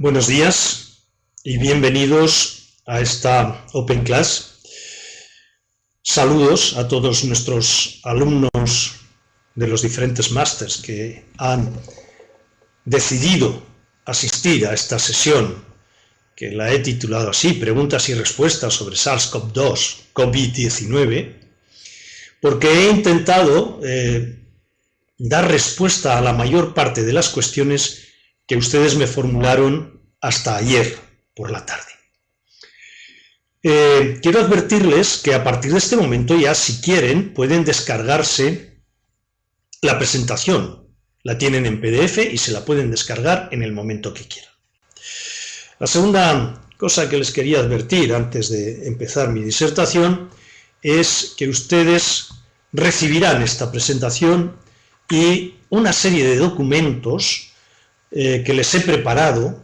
Buenos días y bienvenidos a esta Open Class. Saludos a todos nuestros alumnos de los diferentes másters que han decidido asistir a esta sesión, que la he titulado así, Preguntas y respuestas sobre SARS-CoV-2, COVID-19, porque he intentado dar respuesta a la mayor parte de las cuestiones que ustedes me formularon hasta ayer por la tarde. Quiero advertirles que a partir de este momento ya, si quieren, pueden descargarse la presentación. La tienen en PDF y se la pueden descargar en el momento que quieran. La segunda cosa que les quería advertir antes de empezar mi disertación es que ustedes recibirán esta presentación y una serie de documentos que les he preparado.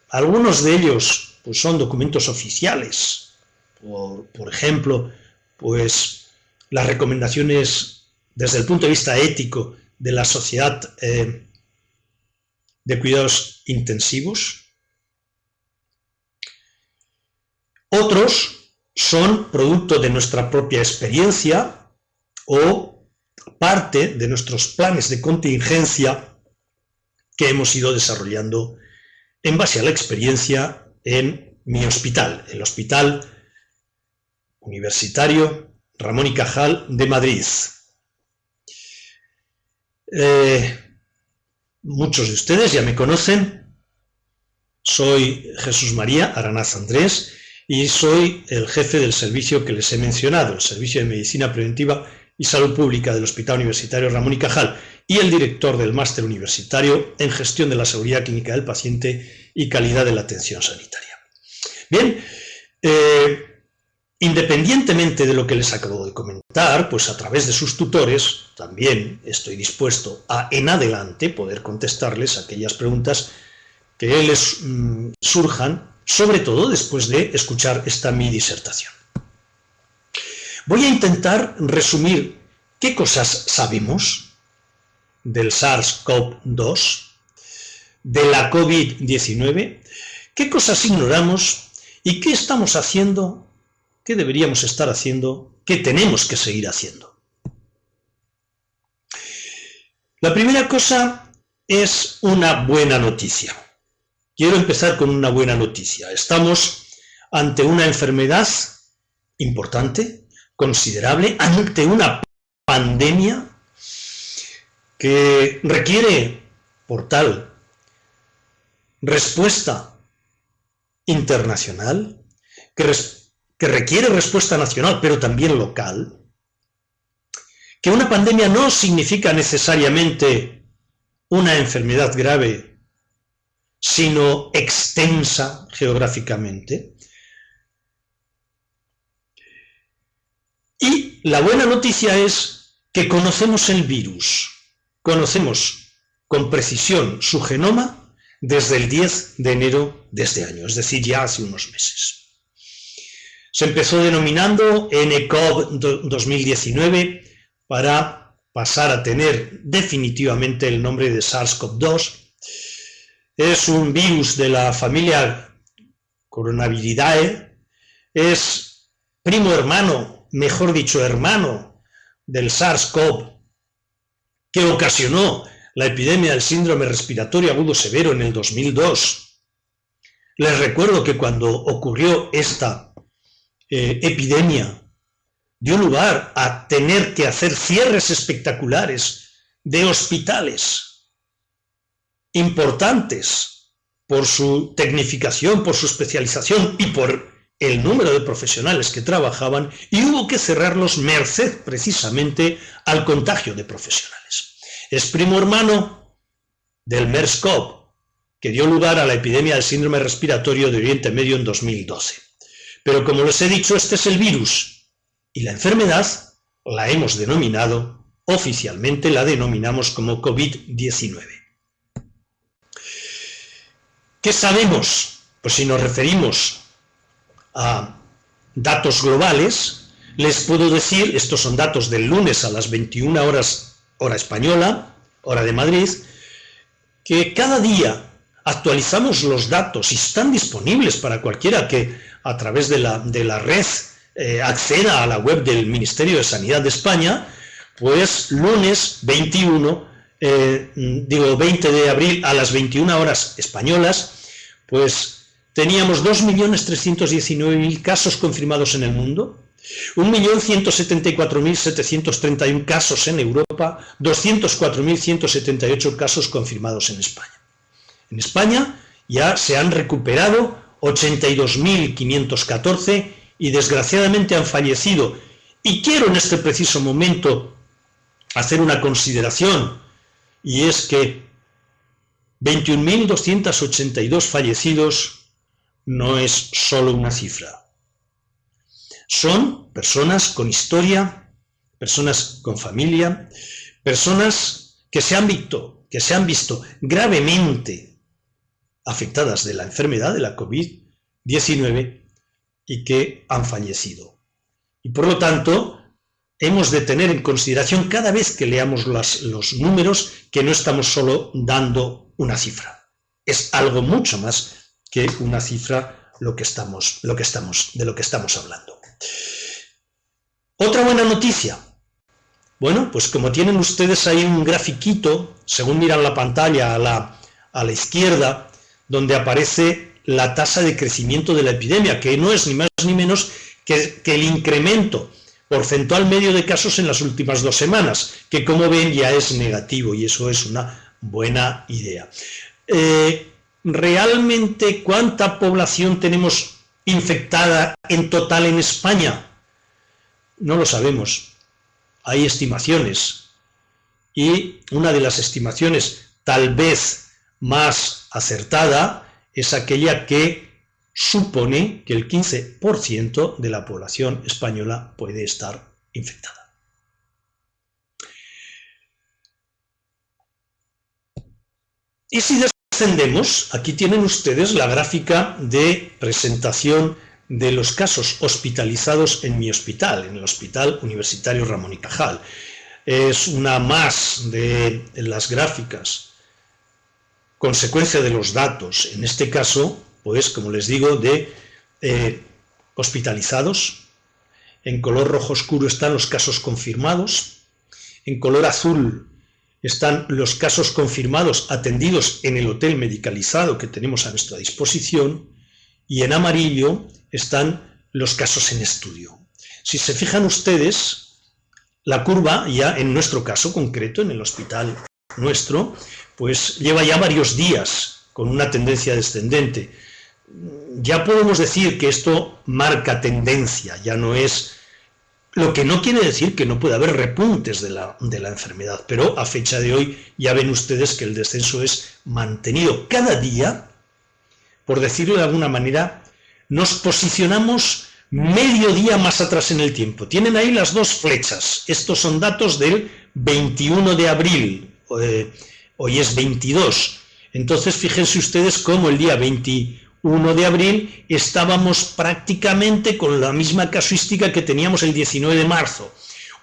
Algunos de ellos pues, son documentos oficiales, por ejemplo, pues, las recomendaciones desde el punto de vista ético de la Sociedad de Cuidados Intensivos. Otros son producto de nuestra propia experiencia o parte de nuestros planes de contingencia que hemos ido desarrollando en base a la experiencia en mi hospital, el Hospital Universitario Ramón y Cajal de Madrid. Muchos de ustedes ya me conocen, soy Jesús María Aranaz Andrés y soy el jefe del servicio que les he mencionado, el Servicio de Medicina Preventiva y Salud Pública del Hospital Universitario Ramón y Cajal, y el director del Máster Universitario en Gestión de la Seguridad Clínica del Paciente y Calidad de la Atención Sanitaria. Bien, independientemente de lo que les acabo de comentar, pues a través de sus tutores también estoy dispuesto a, en adelante, poder contestarles aquellas preguntas que les surjan, sobre todo después de escuchar esta mi disertación. Voy a intentar resumir qué cosas sabemos del SARS-CoV-2, de la COVID-19, qué cosas ignoramos y qué estamos haciendo, qué deberíamos estar haciendo, qué tenemos que seguir haciendo. La primera cosa es una buena noticia. Quiero empezar con una buena noticia. Estamos ante una enfermedad importante, considerable, ante una pandemia que requiere, por tal, respuesta internacional, que requiere respuesta nacional, pero también local, que una pandemia no significa necesariamente una enfermedad grave, sino extensa geográficamente. Y la buena noticia es que conocemos el virus, conocemos con precisión su genoma desde el 10 de enero de este año, es decir, ya hace unos meses. Se empezó denominando nCoV 2019 para pasar a tener definitivamente el nombre de SARS-CoV-2. Es un virus de la familia Coronaviridae, es primo hermano, mejor dicho, hermano del SARS-CoV, que ocasionó la epidemia del síndrome respiratorio agudo severo en el 2002. Les recuerdo que cuando ocurrió esta epidemia, dio lugar a tener que hacer cierres espectaculares de hospitales importantes por su tecnificación, por su especialización y por el número de profesionales que trabajaban, y hubo que cerrarlos merced precisamente al contagio de profesionales. Es primo hermano del MERS-CoV, que dio lugar a la epidemia del síndrome respiratorio de Oriente Medio en 2012. Pero como les he dicho, este es el virus, y la enfermedad la hemos denominado, oficialmente la denominamos como COVID-19. ¿Qué sabemos? Pues si nos referimos a datos globales, les puedo decir, estos son datos del lunes a las 21 horas, hora española, hora de Madrid, que cada día actualizamos los datos y están disponibles para cualquiera que a través de la red acceda a la web del Ministerio de Sanidad de España, pues lunes 20 de abril a las 21 horas españolas, pues teníamos 2.319.000 casos confirmados en el mundo, 1.174.731 casos en Europa, 204.178 casos confirmados en España. En España ya se han recuperado 82.514 y desgraciadamente han fallecido. Y quiero en este preciso momento hacer una consideración, y es que 21.282 fallecidos no es solo una cifra. Son personas con historia, personas con familia, personas que se han visto gravemente afectadas de la enfermedad de la COVID-19 y que han fallecido. Y por lo tanto, hemos de tener en consideración cada vez que leamos los números que no estamos solo dando una cifra. Es algo mucho más que una cifra de lo que estamos hablando. Otra buena noticia. Bueno, pues como tienen ustedes ahí un grafiquito, según miran la pantalla a la izquierda, donde aparece la tasa de crecimiento de la epidemia, que no es ni más ni menos que el incremento porcentual medio de casos en las últimas 2 semanas, que como ven ya es negativo, y eso es una buena idea. ¿Realmente cuánta población tenemos infectada en total en España? No lo sabemos. Hay estimaciones, y una de las estimaciones tal vez más acertada es aquella que supone que el 15% de la población española puede estar infectada. Y si descendemos, aquí tienen ustedes la gráfica de presentación de los casos hospitalizados en mi hospital, en el Hospital Universitario Ramón y Cajal. Es una más de las gráficas, consecuencia de los datos, en este caso, pues como les digo, de hospitalizados. En color rojo oscuro están los casos confirmados, en color azul están los casos confirmados atendidos en el hotel medicalizado que tenemos a nuestra disposición, y en amarillo están los casos en estudio. Si se fijan ustedes, la curva ya en nuestro caso concreto, en el hospital nuestro, pues lleva ya varios días con una tendencia descendente. Ya podemos decir que esto marca tendencia, ya no es... Lo que no quiere decir que no pueda haber repuntes de la enfermedad, pero a fecha de hoy ya ven ustedes que el descenso es mantenido. Cada día, por decirlo de alguna manera, nos posicionamos medio día más atrás en el tiempo. Tienen ahí las 2 flechas. Estos son datos del 21 de abril. Hoy es 22. Entonces, fíjense ustedes cómo el día 21 de abril estábamos prácticamente con la misma casuística que teníamos el 19 de marzo.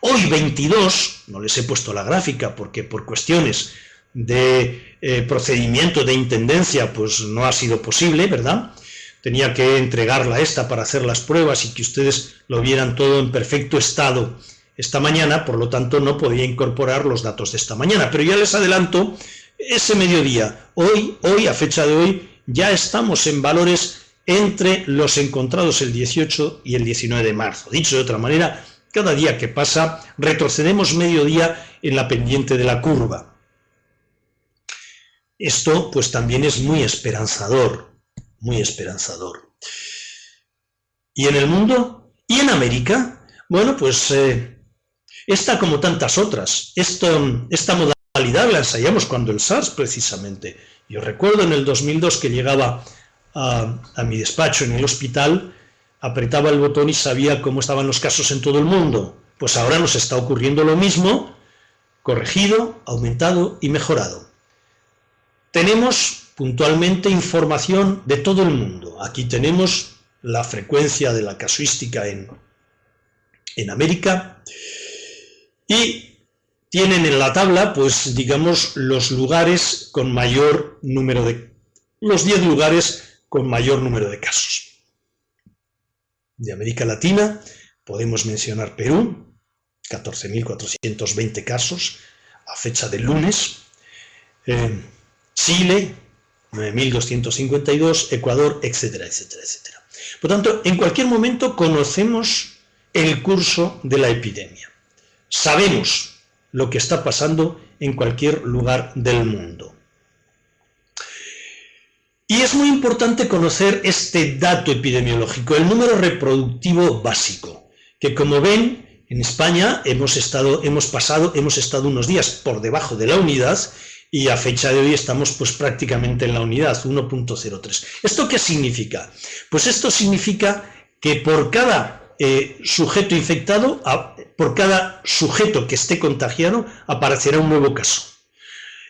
Hoy 22, no les he puesto la gráfica porque por cuestiones de procedimiento de intendencia pues no ha sido posible, ¿verdad? Tenía que entregarla esta para hacer las pruebas y que ustedes lo vieran todo en perfecto estado esta mañana, por lo tanto no podía incorporar los datos de esta mañana, pero ya les adelanto ese mediodía. Hoy a fecha de hoy, ya estamos en valores entre los encontrados el 18 y el 19 de marzo. Dicho de otra manera, cada día que pasa retrocedemos medio día en la pendiente de la curva. Esto pues también es muy esperanzador, muy esperanzador. ¿Y en el mundo? ¿Y en América? Bueno, pues esta como tantas otras, esta modalidad la ensayamos cuando el SARS precisamente. Yo recuerdo en el 2002 que llegaba a mi despacho en el hospital, apretaba el botón y sabía cómo estaban los casos en todo el mundo. Pues ahora nos está ocurriendo lo mismo, corregido, aumentado y mejorado. Tenemos puntualmente información de todo el mundo. Aquí tenemos la frecuencia de la casuística en América y tienen en la tabla, pues digamos, los lugares con mayor número los 10 lugares con mayor número de casos. De América Latina podemos mencionar Perú, 14.420 casos a fecha del lunes, Chile, 9.252, Ecuador, etcétera, etcétera, etcétera. Por tanto, en cualquier momento conocemos el curso de la epidemia. Sabemos lo que está pasando en cualquier lugar del mundo. Y es muy importante conocer este dato epidemiológico, el número reproductivo básico, que como ven, en España hemos estado unos días por debajo de la unidad y a fecha de hoy estamos pues prácticamente en la unidad, 1.03. ¿Esto qué significa? Pues esto significa que por cada sujeto infectado, por cada sujeto que esté contagiado, aparecerá un nuevo caso.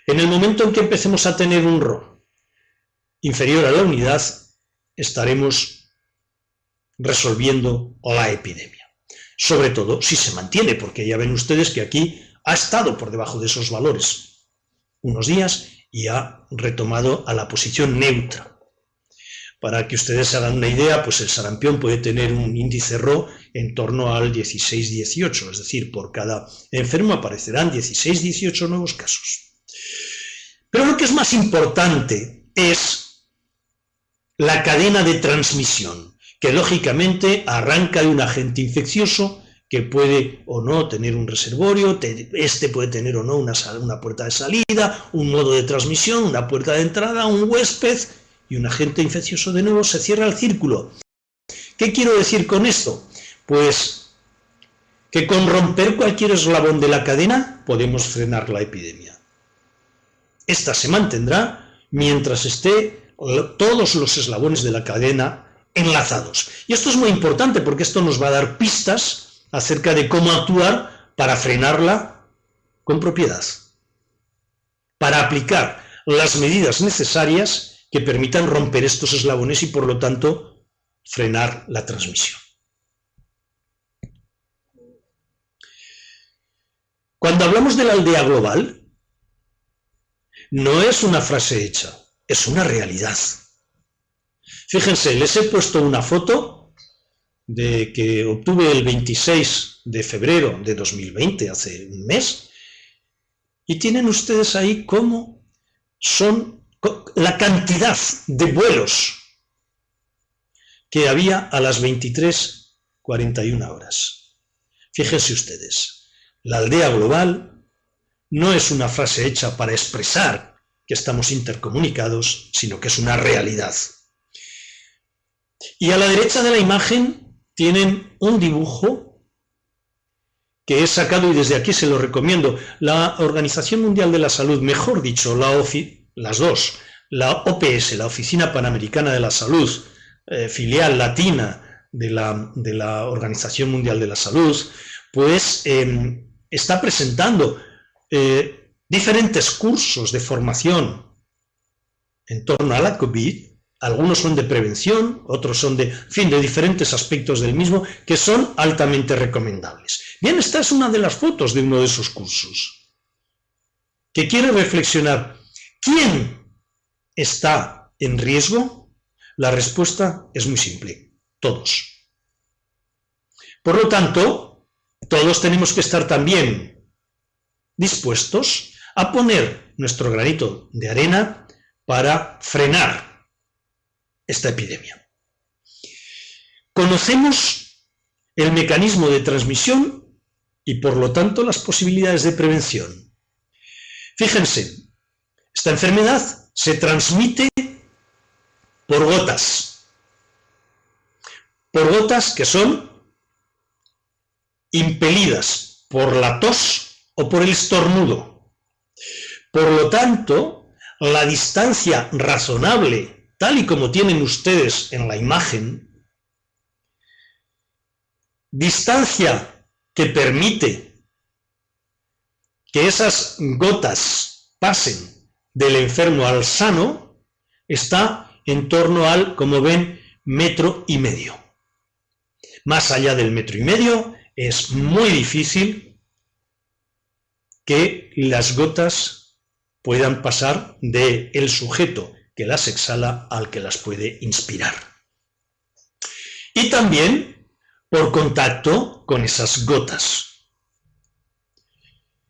En el momento en que empecemos a tener un RO inferior a la unidad, estaremos resolviendo la epidemia. Sobre todo si se mantiene, porque ya ven ustedes que aquí ha estado por debajo de esos valores unos días y ha retomado a la posición neutra. Para que ustedes se hagan una idea, pues el sarampión puede tener un índice RO en torno al 16-18, es decir, por cada enfermo aparecerán 16-18 nuevos casos. Pero lo que es más importante es la cadena de transmisión, que lógicamente arranca de un agente infeccioso que puede o no tener un reservorio, puede tener o no una puerta de salida, un modo de transmisión, una puerta de entrada, un huésped, y un agente infeccioso de nuevo, se cierra el círculo. ¿Qué quiero decir con esto? Pues que con romper cualquier eslabón de la cadena podemos frenar la epidemia. Esta se mantendrá mientras esté todos los eslabones de la cadena enlazados. Y esto es muy importante porque esto nos va a dar pistas acerca de cómo actuar para frenarla con propiedad, para aplicar las medidas necesarias que permitan romper estos eslabones y, por lo tanto, frenar la transmisión. Cuando hablamos de la aldea global, no es una frase hecha, es una realidad. Fíjense, les he puesto una foto que obtuve el 26 de febrero de 2020, hace un mes, y tienen ustedes ahí cómo son la cantidad de vuelos que había a las 23:41 horas. Fíjense ustedes, la aldea global no es una frase hecha para expresar que estamos intercomunicados, sino que es una realidad. Y a la derecha de la imagen tienen un dibujo que he sacado y desde aquí se lo recomiendo. La Organización Mundial de la Salud, mejor dicho, las dos, la OPS, la Oficina Panamericana de la Salud, filial latina de la Organización Mundial de la Salud, pues está presentando diferentes cursos de formación en torno a la COVID. Algunos son de prevención, otros son de diferentes aspectos del mismo, que son altamente recomendables. Bien, esta es una de las fotos de uno de esos cursos, que quiere reflexionar. ¿Quién está en riesgo? La respuesta es muy simple, todos. Por lo tanto, todos tenemos que estar también dispuestos a poner nuestro granito de arena para frenar esta epidemia. Conocemos el mecanismo de transmisión y, por lo tanto, las posibilidades de prevención. Fíjense, esta enfermedad se transmite por gotas que son impelidas por la tos o por el estornudo. Por lo tanto, la distancia razonable, tal y como tienen ustedes en la imagen, distancia que permite que esas gotas pasen del enfermo al sano, está en torno al, como ven, 1,5 metros. Más allá del 1,5 metros es muy difícil que las gotas puedan pasar del sujeto que las exhala al que las puede inspirar. Y también por contacto con esas gotas.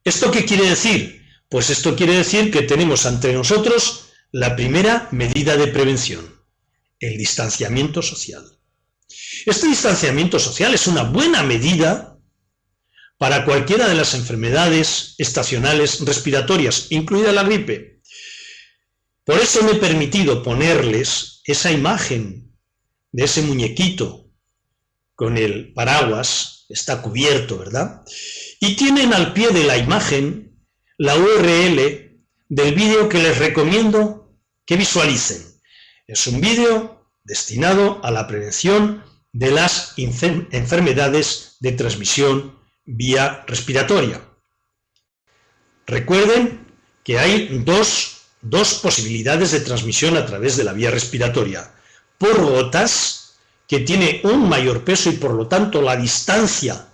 ¿Esto qué quiere decir? Pues esto quiere decir que tenemos ante nosotros la primera medida de prevención, el distanciamiento social. Este distanciamiento social es una buena medida para cualquiera de las enfermedades estacionales respiratorias, incluida la gripe. Por eso me he permitido ponerles esa imagen de ese muñequito con el paraguas, está cubierto, ¿verdad? Y tienen al pie de la imagen la URL del vídeo que les recomiendo que visualicen. Es un vídeo destinado a la prevención de las enfermedades de transmisión vía respiratoria. Recuerden que hay dos posibilidades de transmisión a través de la vía respiratoria. Por gotas, que tiene un mayor peso y por lo tanto la distancia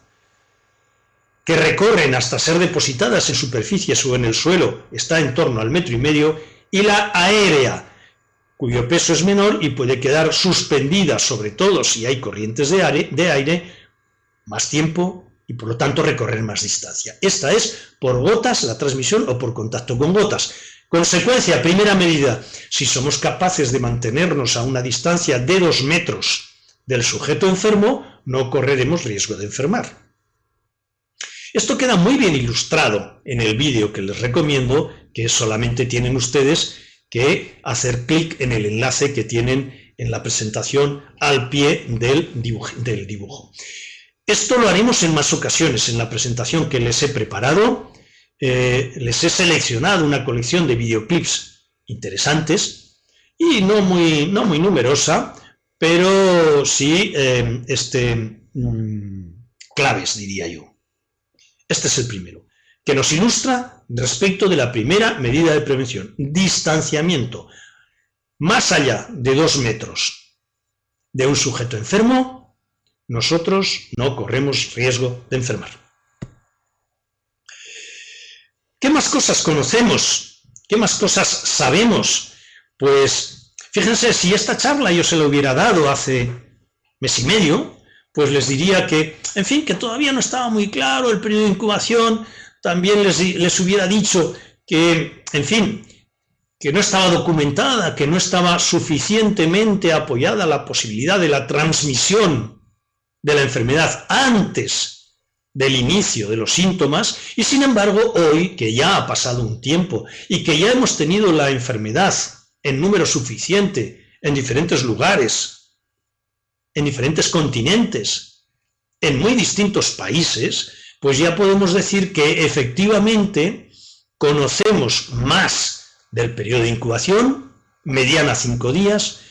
que recorren hasta ser depositadas en superficies o en el suelo está en torno al 1,5 metros, y la aérea, cuyo peso es menor y puede quedar suspendida, sobre todo si hay corrientes de aire, más tiempo y por lo tanto recorrer más distancia. Esta es por gotas la transmisión o por contacto con gotas. Consecuencia, primera medida, si somos capaces de mantenernos a una distancia de 2 metros del sujeto enfermo, no correremos riesgo de enfermar. Esto queda muy bien ilustrado en el vídeo que les recomiendo, que solamente tienen ustedes que hacer clic en el enlace que tienen en la presentación al pie del dibujo. Esto lo haremos en más ocasiones. En la presentación que les he preparado, les he seleccionado una colección de videoclips interesantes y no muy numerosa, pero sí claves, diría yo. Este es el primero, que nos ilustra respecto de la primera medida de prevención, distanciamiento. Más allá de 2 metros de un sujeto enfermo, nosotros no corremos riesgo de enfermar. ¿Qué más cosas conocemos? ¿Qué más cosas sabemos? Pues fíjense, si esta charla yo se la hubiera dado hace mes y medio, pues les diría que, en fin, que todavía no estaba muy claro el periodo de incubación. También les hubiera dicho que, en fin, que no estaba documentada, que no estaba suficientemente apoyada la posibilidad de la transmisión de la enfermedad antes del inicio de los síntomas, y sin embargo hoy, que ya ha pasado un tiempo y que ya hemos tenido la enfermedad en número suficiente en diferentes lugares, en diferentes continentes, en muy distintos países, pues ya podemos decir que efectivamente conocemos más del periodo de incubación, mediana 5 días,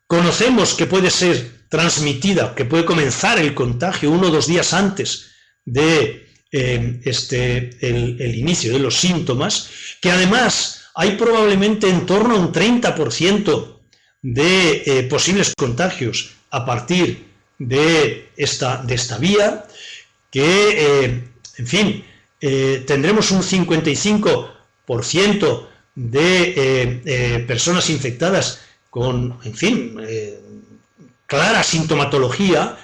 conocemos que puede ser transmitida, que puede comenzar el contagio 1 o 2 días antes de el inicio de los síntomas, que además hay probablemente en torno a un 30% de posibles contagios a partir de esta vía, que, en fin, tendremos un 55% de personas infectadas con, en fin, clara sintomatología,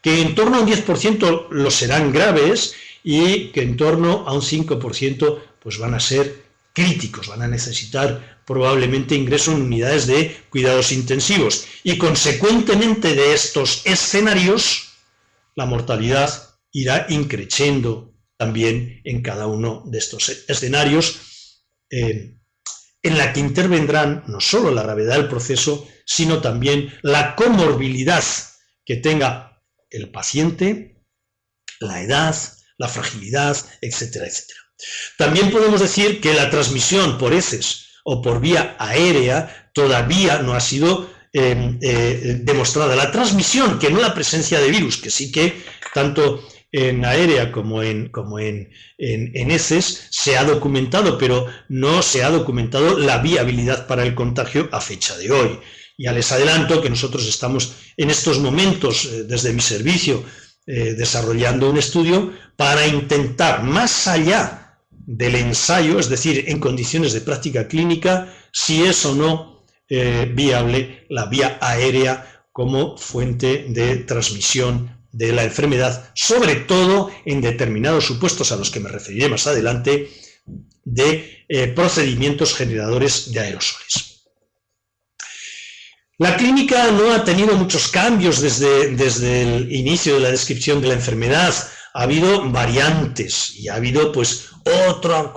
que en torno a un 10% lo serán graves y que en torno a un 5% pues van a ser críticos, van a necesitar probablemente ingreso en unidades de cuidados intensivos. Y consecuentemente de estos escenarios, la mortalidad irá increciendo también en cada uno de estos escenarios, en la que intervendrán no solo la gravedad del proceso, sino también la comorbilidad que tenga el paciente, la edad, la fragilidad, etcétera, etcétera. También podemos decir que la transmisión por heces o por vía aérea todavía no ha sido demostrada. La transmisión, que no la presencia de virus, que sí que tanto en aérea como en heces se ha documentado, pero no se ha documentado la viabilidad para el contagio a fecha de hoy. Ya les adelanto que nosotros estamos en estos momentos, desde mi servicio, desarrollando un estudio para intentar, más allá del ensayo, es decir, en condiciones de práctica clínica, si es o no viable la vía aérea como fuente de transmisión de la enfermedad, sobre todo en determinados supuestos a los que me referiré más adelante, de procedimientos generadores de aerosoles. La clínica no ha tenido muchos cambios desde el inicio de la descripción de la enfermedad. Ha habido variantes y ha habido pues otro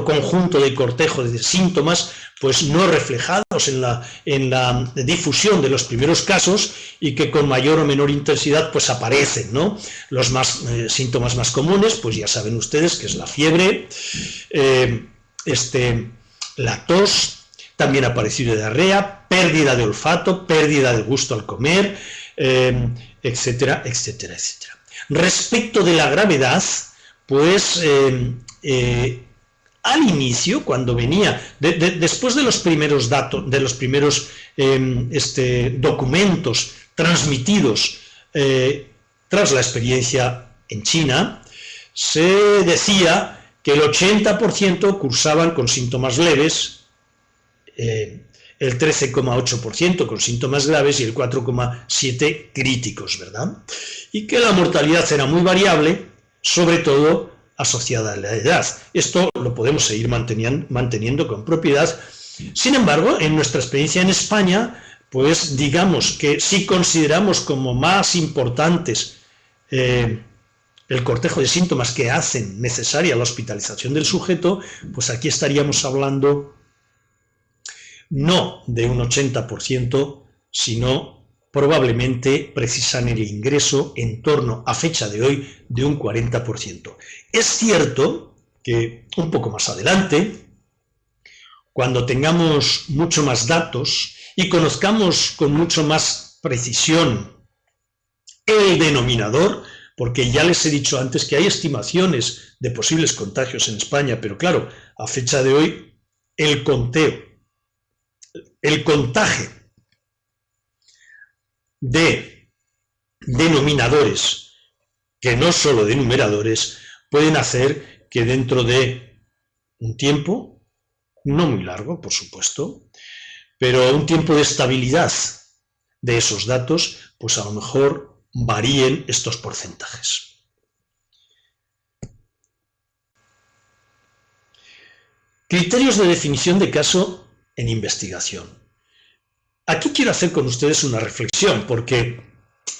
conjunto de cortejo de síntomas pues no reflejados en la difusión de los primeros casos y que con mayor o menor intensidad pues aparecen, ¿no? Los síntomas más comunes, pues ya saben ustedes que es la fiebre, la tos, también ha aparecido diarrea, pérdida de olfato, pérdida de gusto al comer, etcétera, etcétera, etcétera. Respecto de la gravedad, pues al inicio, cuando venía, después de los primeros datos, de los primeros documentos transmitidos tras la experiencia en China, se decía que el 80% cursaban con síntomas leves, el 13,8% con síntomas graves y el 4,7% críticos, ¿verdad? Y que la mortalidad era muy variable, sobre todo asociada a la edad. Esto lo podemos seguir manteniendo con propiedad. Sin embargo, en nuestra experiencia en España, pues digamos que si consideramos como más importantes el cortejo de síntomas que hacen necesaria la hospitalización del sujeto, pues aquí estaríamos hablando no de un 80%, sino probablemente precisan el ingreso en torno a fecha de hoy de un 40%. Es cierto que un poco más adelante, cuando tengamos mucho más datos y conozcamos con mucho más precisión el denominador, porque ya les he dicho antes que hay estimaciones de posibles contagios en España, pero claro, a fecha de hoy el conteo, el contaje de denominadores, que no solo de numeradores, pueden hacer que dentro de un tiempo, no muy largo, por supuesto, pero un tiempo de estabilidad de esos datos, pues a lo mejor varíen estos porcentajes. Criterios de definición de caso en investigación. Aquí quiero hacer con ustedes una reflexión, porque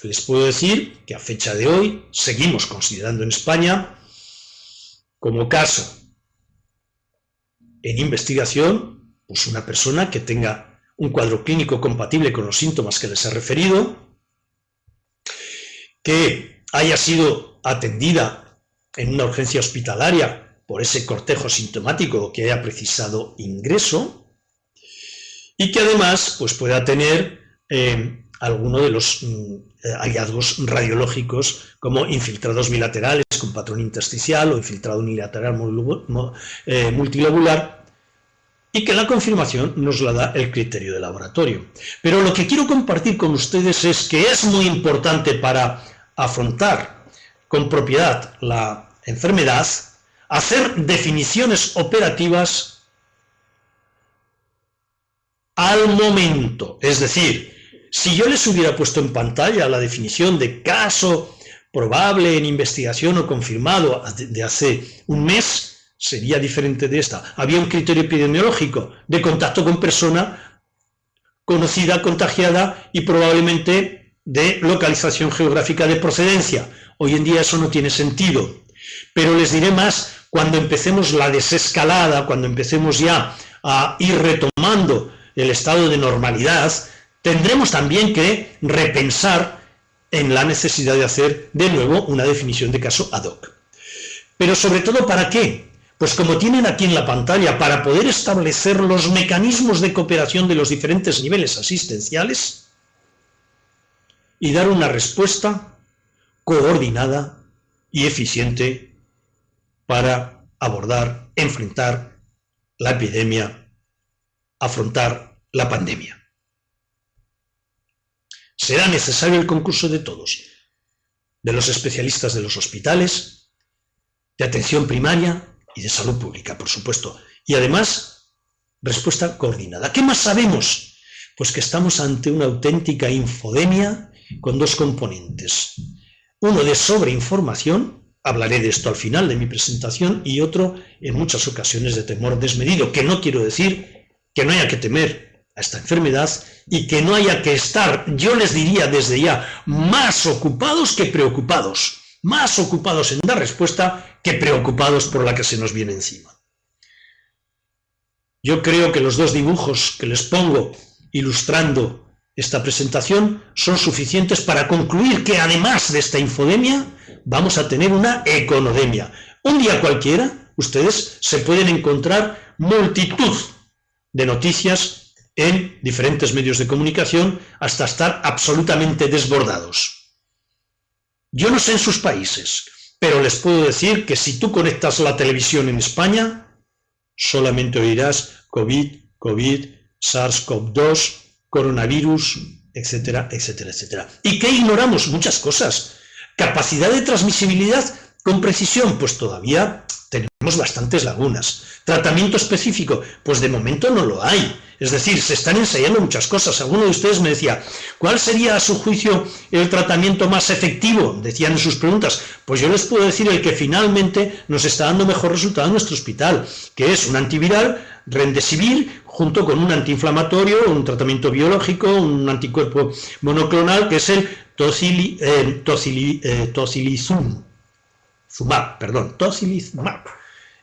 les puedo decir que a fecha de hoy seguimos considerando en España como caso en investigación, pues una persona que tenga un cuadro clínico compatible con los síntomas que les he referido, que haya sido atendida en una urgencia hospitalaria por ese cortejo sintomático que haya precisado ingreso, y que además pues, pueda tener alguno de los hallazgos radiológicos como infiltrados bilaterales con patrón intersticial o infiltrado unilateral multilobular, y que la confirmación nos la da el criterio de laboratorio. Pero lo que quiero compartir con ustedes es que es muy importante para afrontar con propiedad la enfermedad, hacer definiciones operativas al momento. Es decir, si yo les hubiera puesto en pantalla la definición de caso probable en investigación o confirmado de hace un mes, sería diferente de esta. Había un criterio epidemiológico de contacto con persona conocida, contagiada y probablemente de localización geográfica de procedencia. Hoy en día eso no tiene sentido. Pero les diré más, cuando empecemos la desescalada, cuando empecemos ya a ir retomando el estado de normalidad, tendremos también que repensar en la necesidad de hacer de nuevo una definición de caso ad hoc. Pero sobre todo, ¿para qué? Pues como tienen aquí en la pantalla, para poder establecer los mecanismos de cooperación de los diferentes niveles asistenciales y dar una respuesta coordinada y eficiente para abordar, enfrentar la epidemia, afrontar la pandemia. Será necesario el concurso de todos, de los especialistas de los hospitales, de atención primaria y de salud pública, por supuesto. Y además, respuesta coordinada. ¿Qué más sabemos? Pues que estamos ante una auténtica infodemia con dos componentes. Uno de sobreinformación, hablaré de esto al final de mi presentación, y otro, en muchas ocasiones, de temor desmedido, que no quiero decir que no haya que temer a esta enfermedad y que no haya que estar, yo les diría desde ya, más ocupados que preocupados, más ocupados en dar respuesta que preocupados por la que se nos viene encima. Yo creo que los dos dibujos que les pongo ilustrando esta presentación son suficientes para concluir que además de esta infodemia vamos a tener una econodemia. Un día cualquiera ustedes se pueden encontrar multitud de noticias en diferentes medios de comunicación hasta estar absolutamente desbordados. Yo no sé en sus países, pero les puedo decir que si tú conectas la televisión en España, solamente oirás COVID, SARS-CoV-2, coronavirus, etcétera, etcétera, etcétera. ¿Y qué ignoramos? Muchas cosas. ¿Capacidad de transmisibilidad con precisión? Pues todavía tenemos bastantes lagunas. ¿Tratamiento específico? Pues de momento no lo hay. Es decir, se están ensayando muchas cosas. Alguno de ustedes me decía, ¿cuál sería a su juicio el tratamiento más efectivo? Decían en sus preguntas. Pues yo les puedo decir el que finalmente nos está dando mejor resultado en nuestro hospital, que es un antiviral, Remdesivir, junto con un antiinflamatorio, un tratamiento biológico, un anticuerpo monoclonal, que es el tocilizumab.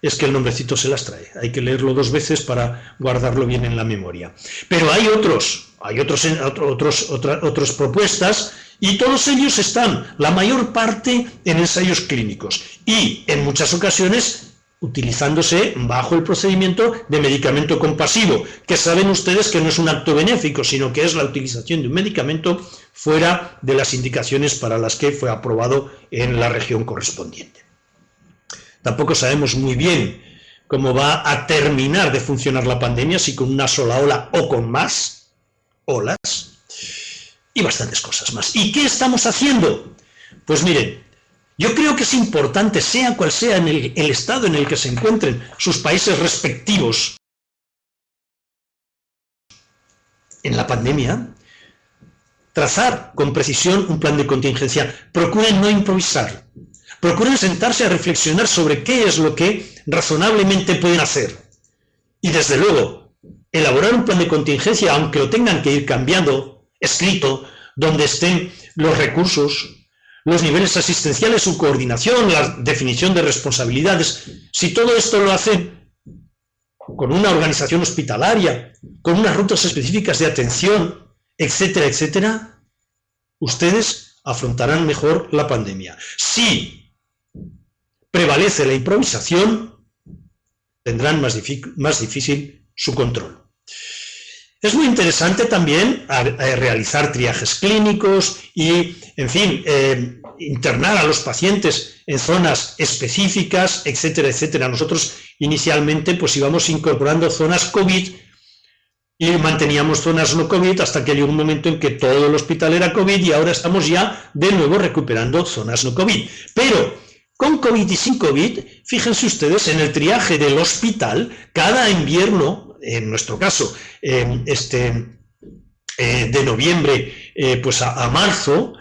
Es que el nombrecito se las trae, hay que leerlo 2 veces para guardarlo bien en la memoria. Pero hay otras propuestas, y todos ellos están, la mayor parte, en ensayos clínicos, y en muchas ocasiones utilizándose bajo el procedimiento de medicamento compasivo, que saben ustedes que no es un acto benéfico, sino que es la utilización de un medicamento fuera de las indicaciones para las que fue aprobado en la región correspondiente. Tampoco sabemos muy bien cómo va a terminar de funcionar la pandemia, si con una sola ola o con más olas, y bastantes cosas más. ¿Y qué estamos haciendo? Pues miren, yo creo que es importante, sea cual sea el estado en el que se encuentren sus países respectivos en la pandemia, trazar con precisión un plan de contingencia. Procuren no improvisar. Procuren sentarse a reflexionar sobre qué es lo que razonablemente pueden hacer. Y desde luego, elaborar un plan de contingencia, aunque lo tengan que ir cambiando, escrito, donde estén los recursos, los niveles asistenciales, su coordinación, la definición de responsabilidades. Si todo esto lo hacen con una organización hospitalaria, con unas rutas específicas de atención, etcétera, etcétera, ustedes afrontarán mejor la pandemia. Si prevalece la improvisación, tendrán más difícil su control. Es muy interesante también realizar triajes clínicos y, en fin, internar a los pacientes en zonas específicas, etcétera, etcétera. Nosotros inicialmente pues íbamos incorporando zonas COVID y manteníamos zonas no COVID hasta que llegó un momento en que todo el hospital era COVID y ahora estamos ya de nuevo recuperando zonas no COVID. Pero con COVID y sin COVID, fíjense ustedes, en el triaje del hospital, cada invierno, en nuestro caso, de noviembre pues a marzo,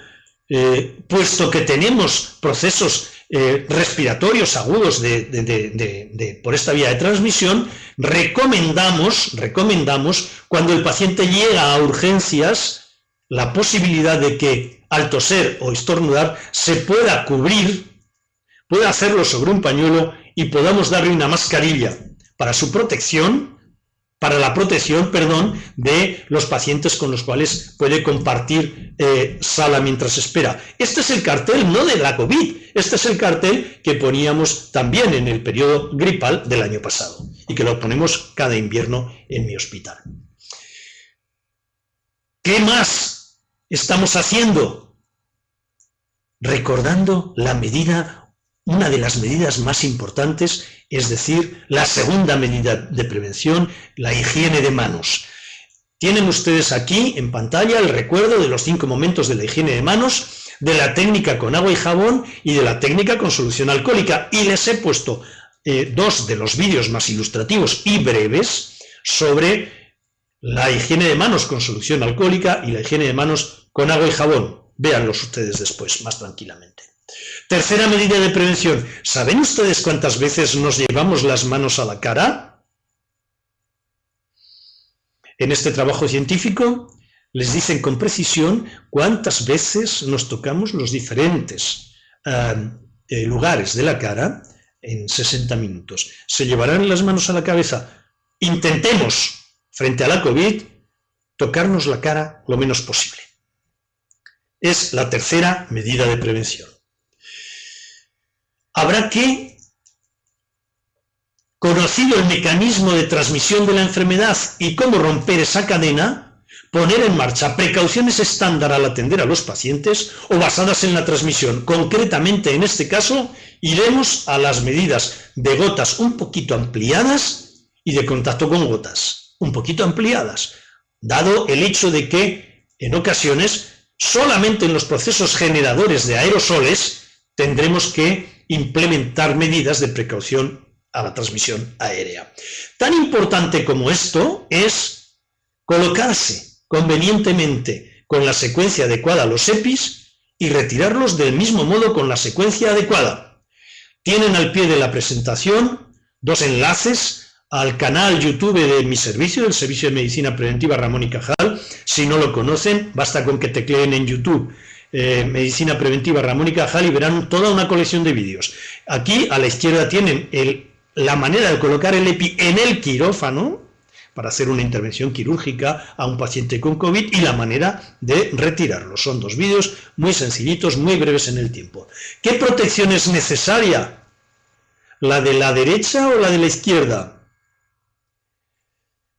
puesto que tenemos procesos respiratorios agudos por esta vía de transmisión, recomendamos, cuando el paciente llega a urgencias, la posibilidad de que al toser o estornudar se pueda cubrir, pueda hacerlo sobre un pañuelo y podamos darle una mascarilla para su protección, para la protección, de los pacientes con los cuales puede compartir sala mientras espera. Este es el cartel no de la COVID, este es el cartel que poníamos también en el periodo gripal del año pasado y que lo ponemos cada invierno en mi hospital. ¿Qué más estamos haciendo? Recordando una de las medidas más importantes, es decir, la segunda medida de prevención, la higiene de manos. Tienen ustedes aquí en pantalla el recuerdo de los 5 momentos de la higiene de manos, de la técnica con agua y jabón y de la técnica con solución alcohólica. Y les he puesto dos de los vídeos más ilustrativos y breves sobre la higiene de manos con solución alcohólica y la higiene de manos con agua y jabón. Véanlos ustedes después, más tranquilamente. Tercera medida de prevención. ¿Saben ustedes cuántas veces nos llevamos las manos a la cara? En este trabajo científico les dicen con precisión cuántas veces nos tocamos los diferentes lugares de la cara en 60 minutos. ¿Se llevarán las manos a la cabeza? Intentemos, frente a la COVID, tocarnos la cara lo menos posible. Es la tercera medida de prevención. Habrá que, conocido el mecanismo de transmisión de la enfermedad y cómo romper esa cadena, poner en marcha precauciones estándar al atender a los pacientes o basadas en la transmisión. Concretamente, en este caso, iremos a las medidas de gotas un poquito ampliadas y de contacto con gotas un poquito ampliadas, dado el hecho de que, en ocasiones, solamente en los procesos generadores de aerosoles tendremos que implementar medidas de precaución a la transmisión aérea. Tan importante como esto es colocarse convenientemente con la secuencia adecuada los EPIs y retirarlos del mismo modo con la secuencia adecuada. Tienen al pie de la presentación dos enlaces al canal YouTube de mi servicio, el Servicio de Medicina Preventiva Ramón y Cajal. Si no lo conocen, basta con que tecleen en YouTube Medicina Preventiva Ramón y Cajal y verán toda una colección de vídeos. Aquí a la izquierda tienen la manera de colocar el EPI en el quirófano para hacer una intervención quirúrgica a un paciente con COVID y la manera de retirarlo. Son dos vídeos muy sencillitos, muy breves en el tiempo. ¿Qué protección es necesaria? ¿La de la derecha o la de la izquierda?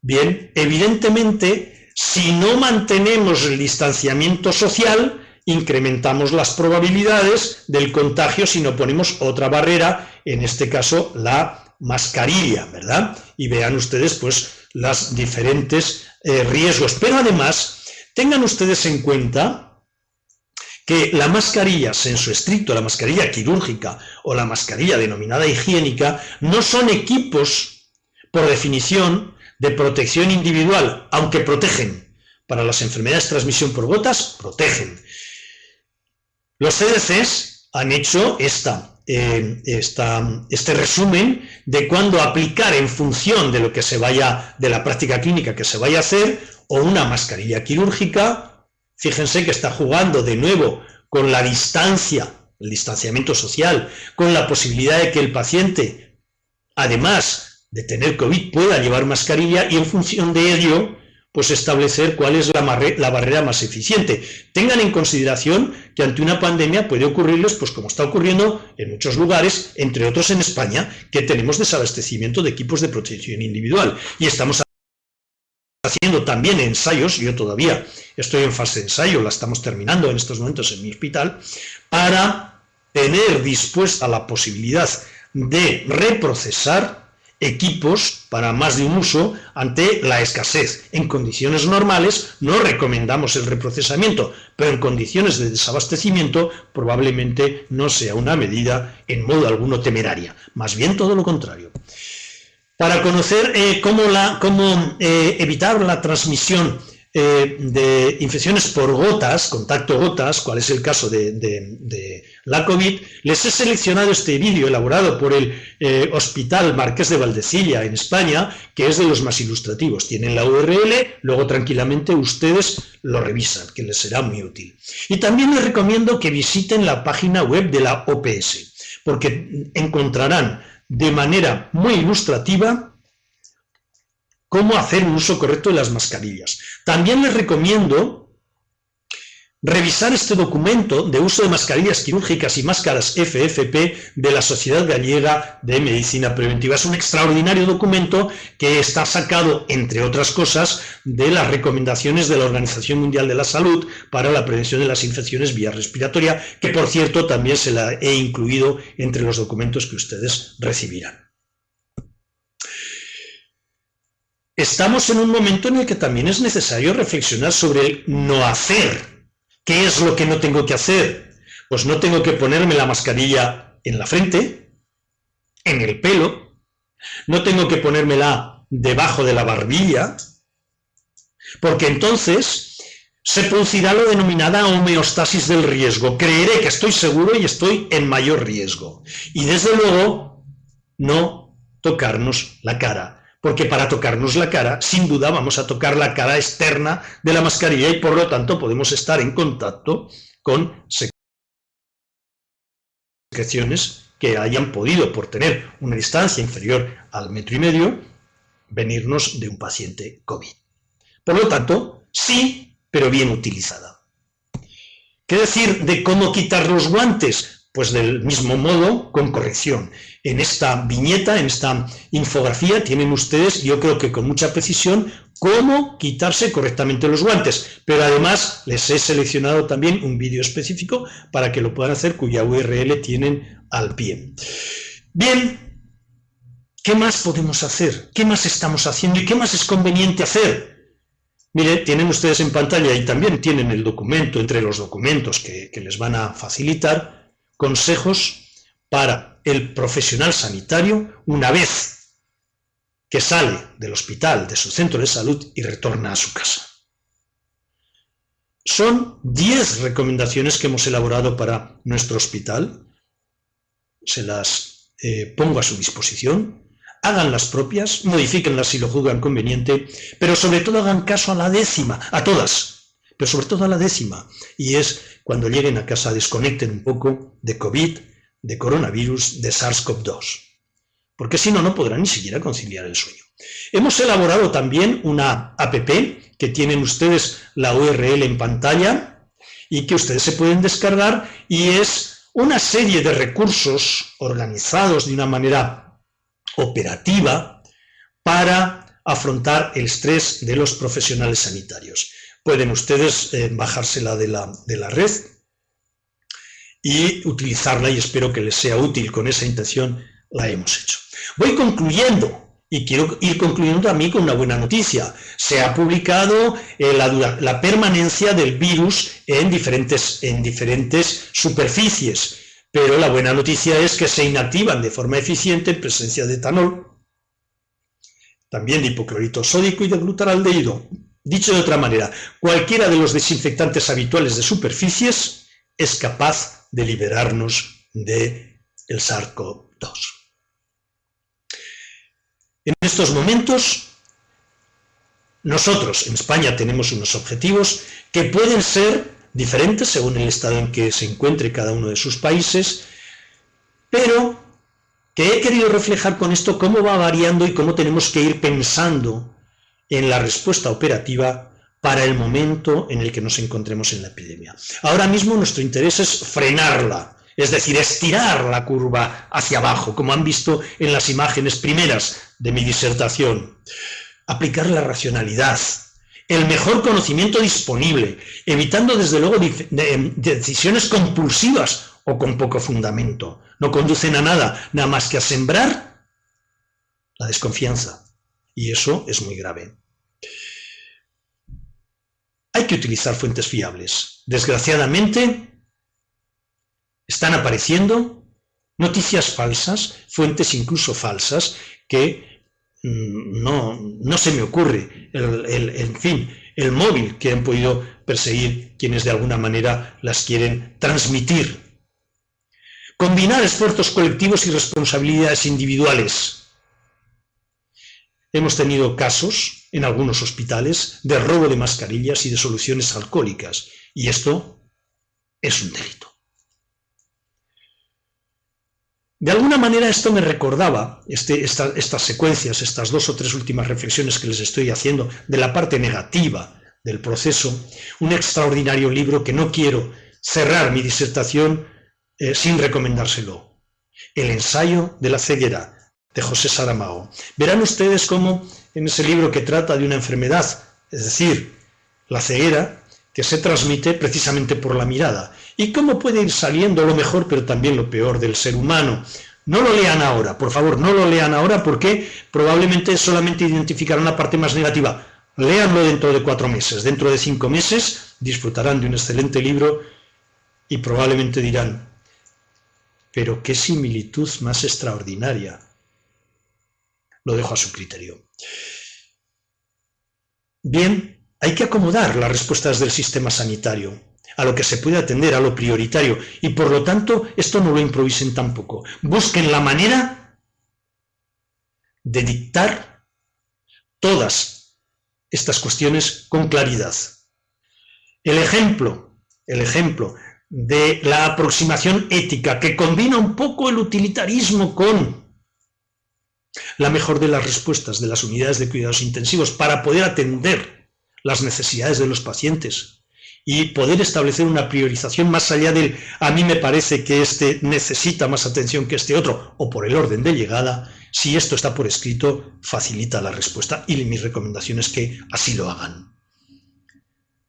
Bien, evidentemente, si no mantenemos el distanciamiento social, incrementamos las probabilidades del contagio si no ponemos otra barrera, en este caso la mascarilla, ¿verdad? Y vean ustedes, pues, los diferentes riesgos. Pero además, tengan ustedes en cuenta que la mascarilla, sensu estricto, la mascarilla quirúrgica o la mascarilla denominada higiénica, no son equipos, por definición, de protección individual, aunque protegen. Para las enfermedades de transmisión por gotas, protegen. Los CDCs han hecho este resumen de cuándo aplicar en función de lo que se vaya, de la práctica clínica que se vaya a hacer, o una mascarilla quirúrgica. Fíjense que está jugando de nuevo con la distancia, el distanciamiento social, con la posibilidad de que el paciente, además de tener COVID, pueda llevar mascarilla y en función de ello, pues establecer cuál es la barrera más eficiente. Tengan en consideración que ante una pandemia puede ocurrirles, pues como está ocurriendo en muchos lugares, entre otros en España, que tenemos desabastecimiento de equipos de protección individual. Y estamos haciendo también ensayos, yo todavía estoy en fase de ensayo, la estamos terminando en estos momentos en mi hospital, para tener dispuesta la posibilidad de reprocesar equipos para más de un uso ante la escasez. En condiciones normales no recomendamos el reprocesamiento, pero en condiciones de desabastecimiento probablemente no sea una medida en modo alguno temeraria, más bien todo lo contrario. Para conocer cómo evitar la transmisión de infecciones por gotas, contacto gotas, cuál es el caso de la COVID, les he seleccionado este vídeo elaborado por el Hospital Marqués de Valdecilla en España, que es de los más ilustrativos. Tienen la URL, luego tranquilamente ustedes lo revisan, que les será muy útil. Y también les recomiendo que visiten la página web de la OPS, porque encontrarán de manera muy ilustrativa cómo hacer un uso correcto de las mascarillas. También les recomiendo revisar este documento de uso de mascarillas quirúrgicas y máscaras FFP de la Sociedad Gallega de Medicina Preventiva. Es un extraordinario documento que está sacado, entre otras cosas, de las recomendaciones de la Organización Mundial de la Salud para la prevención de las infecciones vía respiratoria, que por cierto también se la he incluido entre los documentos que ustedes recibirán. Estamos en un momento en el que también es necesario reflexionar sobre el no hacer. ¿Qué es lo que no tengo que hacer? Pues no tengo que ponerme la mascarilla en la frente, en el pelo, no tengo que ponérmela debajo de la barbilla, porque entonces se producirá lo denominada homeostasis del riesgo. Creeré que estoy seguro y estoy en mayor riesgo. Y desde luego, no tocarnos la cara, porque para tocarnos la cara, sin duda vamos a tocar la cara externa de la mascarilla y por lo tanto podemos estar en contacto con secreciones que hayan podido, por tener una distancia inferior al 1,5 metros, venirnos de un paciente COVID. Por lo tanto, sí, pero bien utilizada. ¿Qué decir de cómo quitar los guantes? Pues del mismo modo, con corrección. En esta viñeta, en esta infografía, tienen ustedes, yo creo que con mucha precisión, cómo quitarse correctamente los guantes. Pero además les he seleccionado también un vídeo específico para que lo puedan hacer, cuya URL tienen al pie. Bien, ¿qué más podemos hacer? ¿Qué más estamos haciendo y qué más es conveniente hacer? Mire, tienen ustedes en pantalla y también tienen el documento, entre los documentos que les van a facilitar, consejos para el profesional sanitario una vez que sale del hospital, de su centro de salud y retorna a su casa. Son 10 recomendaciones que hemos elaborado para nuestro hospital. Se las pongo a su disposición. Hagan las propias, modifíquenlas si lo juzgan conveniente, pero sobre todo hagan caso a la 10ª, a todas, pero sobre todo a la 10ª, y es cuando lleguen a casa desconecten un poco de COVID, de coronavirus, de SARS-CoV-2, porque si no, no podrán ni siquiera conciliar el sueño. Hemos elaborado también una app que tienen ustedes la URL en pantalla y que ustedes se pueden descargar, y es una serie de recursos organizados de una manera operativa para afrontar el estrés de los profesionales sanitarios. Pueden ustedes bajársela de la red y utilizarla, y espero que les sea útil. Con esa intención la hemos hecho. Voy concluyendo y quiero ir concluyendo también con una buena noticia. Se ha publicado la permanencia del virus en diferentes superficies. Pero la buena noticia es que se inactivan de forma eficiente en presencia de etanol, también de hipoclorito sódico y de glutaraldehído. Dicho de otra manera, cualquiera de los desinfectantes habituales de superficies es capaz de liberarnos del SARS-CoV-2. En estos momentos, nosotros en España tenemos unos objetivos que pueden ser diferentes según el estado en que se encuentre cada uno de sus países, pero que he querido reflejar con esto cómo va variando y cómo tenemos que ir pensando en la respuesta operativa para el momento en el que nos encontremos en la epidemia. Ahora mismo nuestro interés es frenarla, es decir, estirar la curva hacia abajo, como han visto en las imágenes primeras de mi disertación. Aplicar la racionalidad, el mejor conocimiento disponible, evitando desde luego decisiones compulsivas o con poco fundamento. No conducen a nada más que a sembrar la desconfianza, y eso es muy grave. Hay que utilizar fuentes fiables. Desgraciadamente, están apareciendo noticias falsas, fuentes incluso falsas, que no se me ocurre el móvil que han podido perseguir quienes de alguna manera las quieren transmitir. Combinar esfuerzos colectivos y responsabilidades individuales. Hemos tenido casos en algunos hospitales de robo de mascarillas y de soluciones alcohólicas, y esto es un delito. De alguna manera esto me recordaba, estas secuencias, estas 2 o 3 últimas reflexiones que les estoy haciendo de la parte negativa del proceso, un extraordinario libro que no quiero cerrar mi disertación sin recomendárselo. El ensayo de la ceguera, de José Saramago. Verán ustedes cómo en ese libro, que trata de una enfermedad, es decir, la ceguera, que se transmite precisamente por la mirada, y cómo puede ir saliendo lo mejor pero también lo peor del ser humano. No lo lean ahora, por favor, no lo lean ahora, porque probablemente solamente identificarán la parte más negativa. Léanlo dentro de 4 meses, dentro de 5 meses disfrutarán de un excelente libro y probablemente dirán: Pero qué similitud más extraordinaria. Lo dejo a su criterio. Bien, hay que acomodar las respuestas del sistema sanitario a lo que se puede atender, a lo prioritario, y por lo tanto esto no lo improvisen tampoco. Busquen la manera de dictar todas estas cuestiones con claridad. El ejemplo de la aproximación ética que combina un poco el utilitarismo con la mejor de las respuestas de las unidades de cuidados intensivos para poder atender las necesidades de los pacientes y poder establecer una priorización más allá del a mí me parece que este necesita más atención que este otro, o por el orden de llegada. Si esto está por escrito, facilita la respuesta, y mi recomendación es que así lo hagan.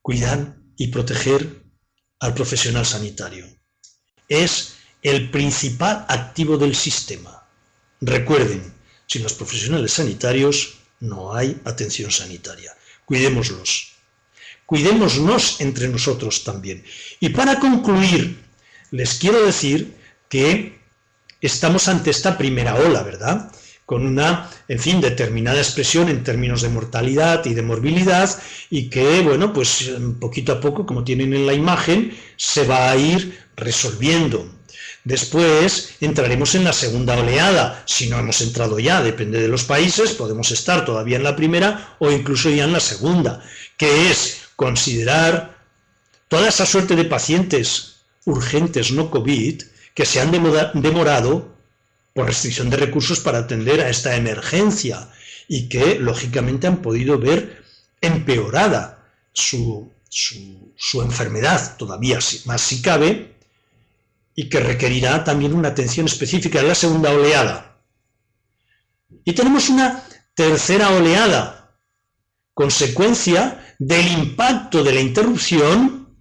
Cuidar y proteger al profesional sanitario es el principal activo del sistema. Recuerden, sin los profesionales sanitarios no hay atención sanitaria. Cuidémoslos. Cuidémonos entre nosotros también. Y para concluir, les quiero decir que estamos ante esta primera ola, ¿verdad? Con una, en fin, determinada expresión en términos de mortalidad y de morbilidad, y que, bueno, pues poquito a poco, como tienen en la imagen, se va a ir resolviendo. Después entraremos en la segunda oleada. Si no hemos entrado ya, depende de los países, podemos estar todavía en la primera o incluso ya en la segunda, que es considerar toda esa suerte de pacientes urgentes no COVID que se han demorado por restricción de recursos para atender a esta emergencia y que lógicamente han podido ver empeorada su enfermedad, todavía más si cabe, y que requerirá también una atención específica en la segunda oleada. Y tenemos una tercera oleada, consecuencia del impacto de la interrupción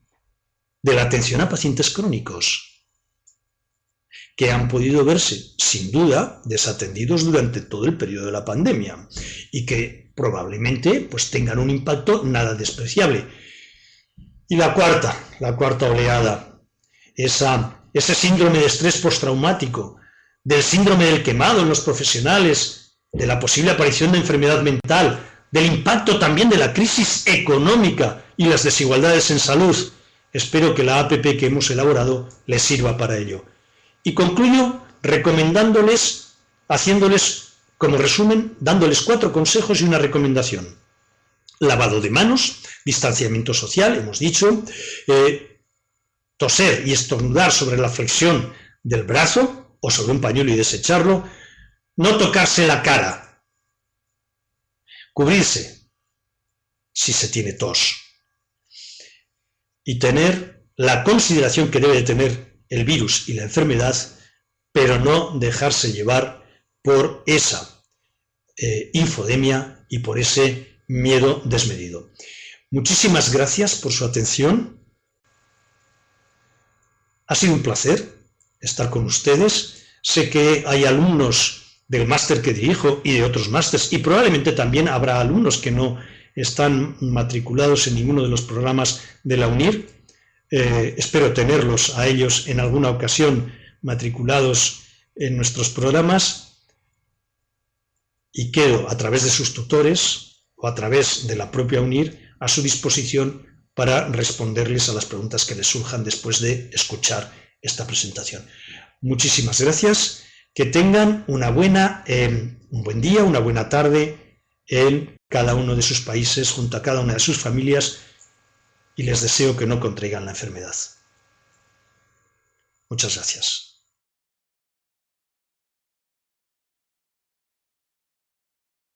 de la atención a pacientes crónicos, que han podido verse, sin duda, desatendidos durante todo el periodo de la pandemia y que probablemente pues, tengan un impacto nada despreciable. Y la cuarta oleada, ese síndrome de estrés postraumático, del síndrome del quemado en los profesionales, de la posible aparición de enfermedad mental, del impacto también de la crisis económica y las desigualdades en salud. Espero que la APP que hemos elaborado les sirva para ello. Y concluyo recomendándoles, haciéndoles como resumen, dándoles 4 consejos y una recomendación. Lavado de manos, distanciamiento social, hemos dicho, toser y estornudar sobre la flexión del brazo o sobre un pañuelo y desecharlo, no tocarse la cara, cubrirse si se tiene tos y tener la consideración que debe de tener el virus y la enfermedad, pero no dejarse llevar por esa infodemia y por ese miedo desmedido. Muchísimas gracias por su atención. Ha sido un placer estar con ustedes. Sé que hay alumnos del máster que dirijo y de otros másters, y probablemente también habrá alumnos que no están matriculados en ninguno de los programas de la UNIR. Espero tenerlos a ellos en alguna ocasión matriculados en nuestros programas, y quedo a través de sus tutores o a través de la propia UNIR a su disposición para responderles a las preguntas que les surjan después de escuchar esta presentación. Muchísimas gracias, que tengan un buen día, una buena tarde en cada uno de sus países, junto a cada una de sus familias, y les deseo que no contraigan la enfermedad. Muchas gracias.